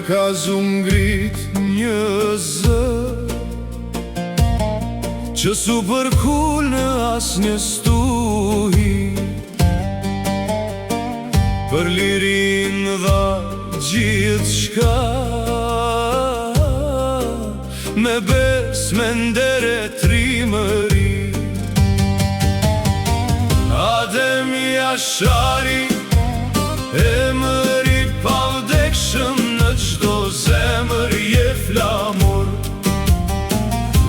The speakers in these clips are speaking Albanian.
ka zungrit një zë që su përkull në as një stuhi, për lirin dha gjithë shka, me bes, me ndere trimëri. Adem Jashari, emëri pavdekshëm në çdo zemër je flamur.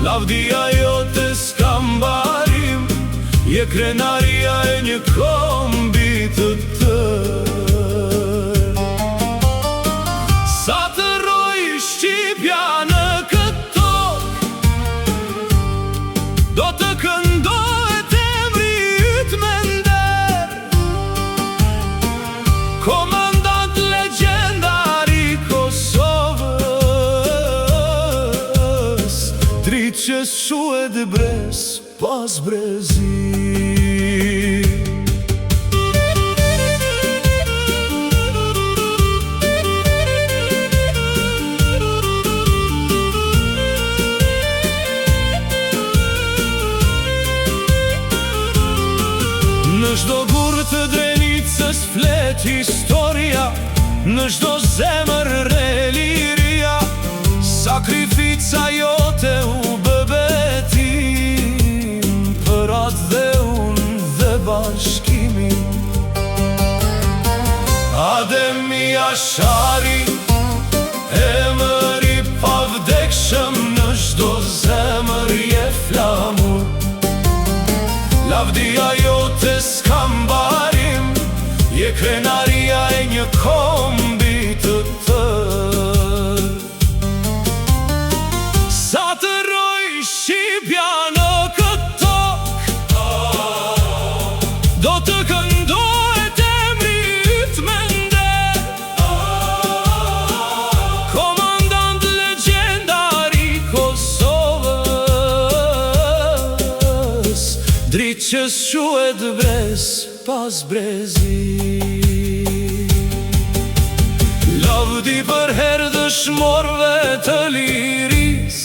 Lavdia jote s'ka mbarim, je krenaria e një kombi të tërë. Sa të roj Shqipja në këtë tokë, do të këndohet emri yt me nder. Komandant legjendari Kosovës, dritë që shuhet brez pas brezi. Në çdo gurë të Drenicës flet historia, në çdo zemër reliria. Sakrifica jote u bë betim për atë dhe unë dhe bashkimin. Adem Jashari, emëri pavdekshëm në çdo zemër je flamur. Lavdia jote s'ka mbarim, je krenaria e një kombi të tërë. Sa të roj Shqipja në këtë tokë, do të këndohet emri yt me nder. Komandant legjendari Kosovës, dritë që shuhet brez pas brezi. Lavdi për herë dëshmorve të liris,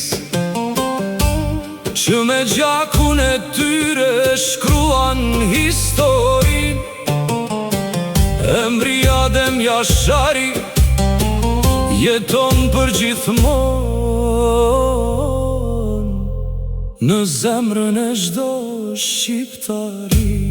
që me gjakun e tyre shkruan historin. Emri Adem Jashari jeton për gjithmonë në zemrën e çdo shqiptari.